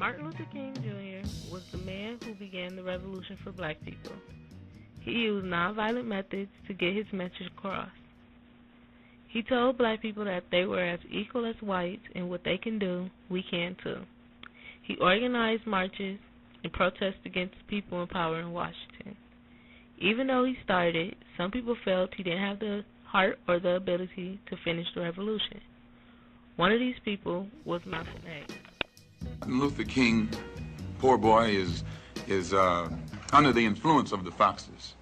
Martin Luther King Jr. was the man who began the revolution for black people. He used nonviolent methods to get his message across. He told black people that they were as equal as whites, and what they can do, we can too. He organized marches and protests against the people in power in Washington. Even though he started, some people felt he didn't have the heart or the ability to finish the revolution. One of these people was Malcolm X. Martin Luther King, poor boy, is under the influence of the foxes.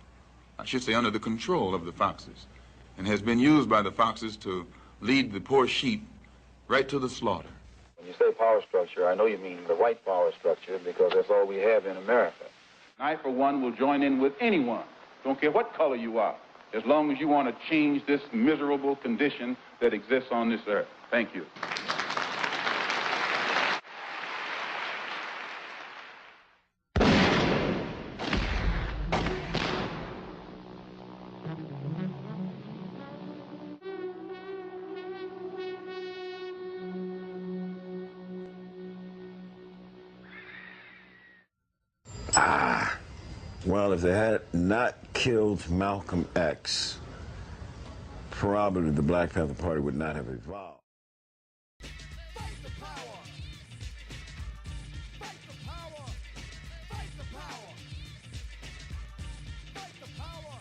I should say under the control of the foxes, and has been used by the foxes to lead the poor sheep right to the slaughter. When you say power structure, I know you mean the white power structure, because that's all we have in America. I, for one, will join in with anyone, don't care what color you are, as long as you want to change this miserable condition that exists on this earth. Thank you. Well, if they had not killed Malcolm X, probably the Black Panther Party would not have evolved. Fight the power! Fight the power! Fight the power! Fight the power!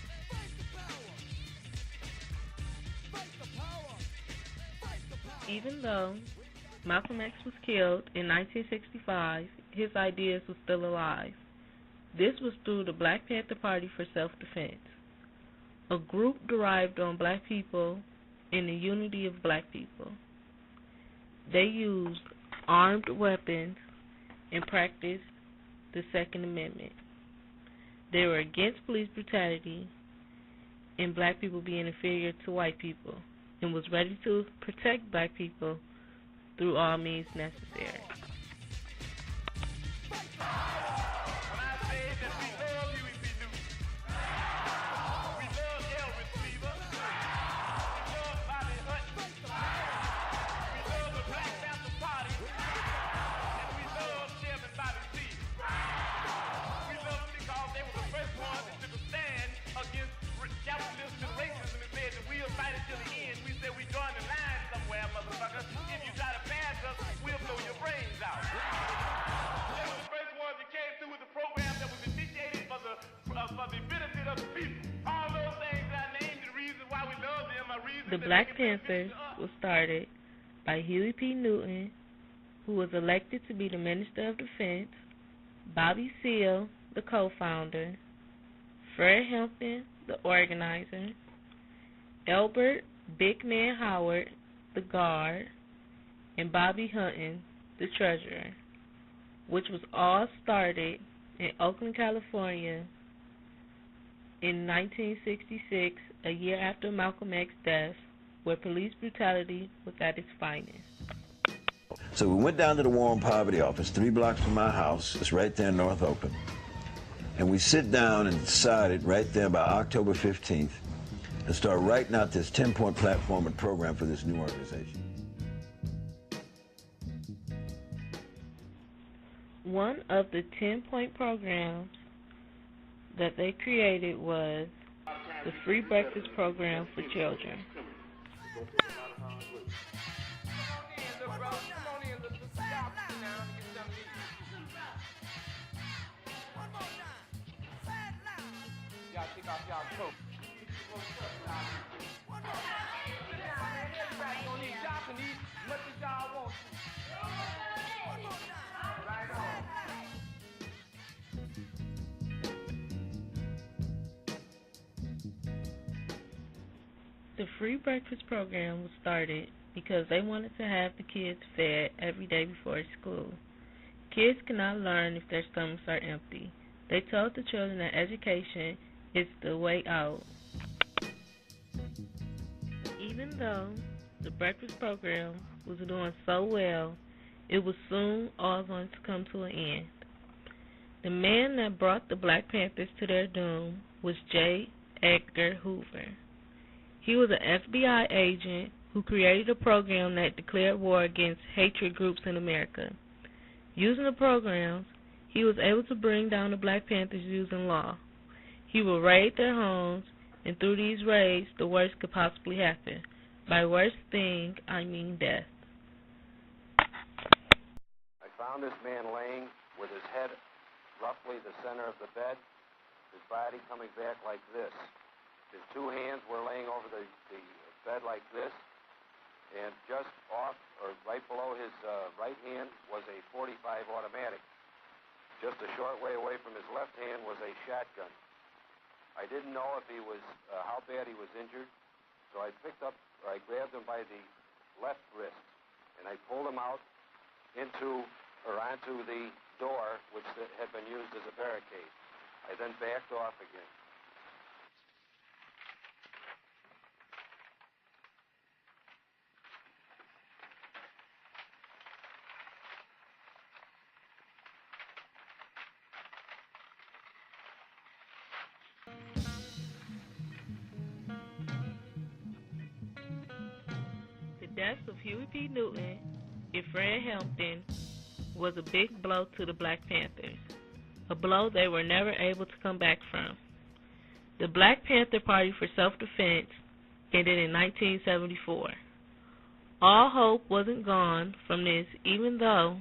Fight the power! Fight the power! Fight the power! Even though Malcolm X was killed in 1965, his ideas were still alive. This was through the Black Panther Party for Self-Defense, a group derived on black people and the unity of black people. They used armed weapons and practiced the Second Amendment. They were against police brutality and black people being inferior to white people, and was ready to protect black people through all means necessary. The Black Panthers was started by Huey P. Newton, who was elected to be the Minister of Defense, Bobby Seale, the co-founder, Fred Hampton, the organizer, Elbert Big Man Howard, the guard, and Bobby Hutton, the treasurer, which was all started in Oakland, California in 1966, a year after Malcolm X's death, where police brutality was at its finest. So we went down to the War on Poverty office, 3 blocks from my house. It's right there in North Oakland. And we sit down and decided right there by October 15th to start writing out this 10-point platform and program for this new organization. One of the 10-point programs that they created was the free breakfast program for children. The free breakfast program was started because they wanted to have the kids fed every day before school. Kids cannot learn if their stomachs are empty. They told the children that education is the way out. Even though the breakfast program was doing so well, it was soon all going to come to an end. The man that brought the Black Panthers to their doom was J. Edgar Hoover. He was an FBI agent who created a program that declared war against hatred groups in America. Using the programs, he was able to bring down the Black Panthers using law. He would raid their homes, and through these raids, the worst could possibly happen. By worst thing, I mean death. I found this man laying with his head roughly the center of the bed, his body coming back like this. His two hands were laying over the bed like this, and just off or right below his right hand was a .45 automatic. Just a short way away from his left hand was a shotgun. I didn't know if he was, how bad he was injured, so I grabbed him by the left wrist, and I pulled him out onto the door, which had been used as a barricade. I then backed off again. The deaths of Huey P. Newton and Fred Hampton was a big blow to the Black Panthers, a blow they were never able to come back from. The Black Panther Party for Self-Defense ended in 1974. All hope wasn't gone from this. Even though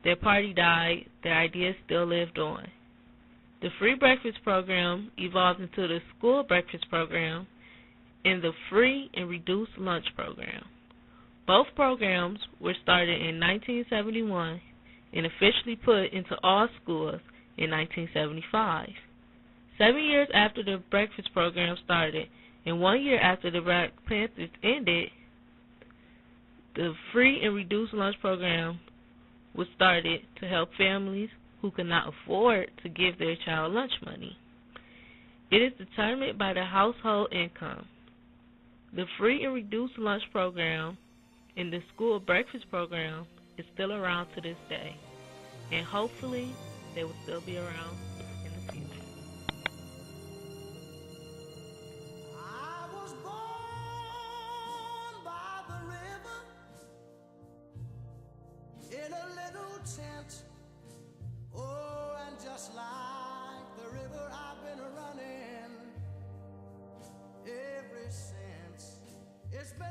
their party died, their ideas still lived on. The free breakfast program evolved into the school breakfast program and the free and reduced lunch program. Both programs were started in 1971 and officially put into all schools in 1975. 7 years after the breakfast program started and 1 year after the Black Panthers ended, the free and reduced lunch program was started to help families who could not afford to give their child lunch money. It is determined by the household income. The free and reduced lunch program and the school breakfast program is still around to this day, and hopefully they will still be around in the future. I was born by the river in a little tent. Oh, and just like the river, I've been running ever since. It's been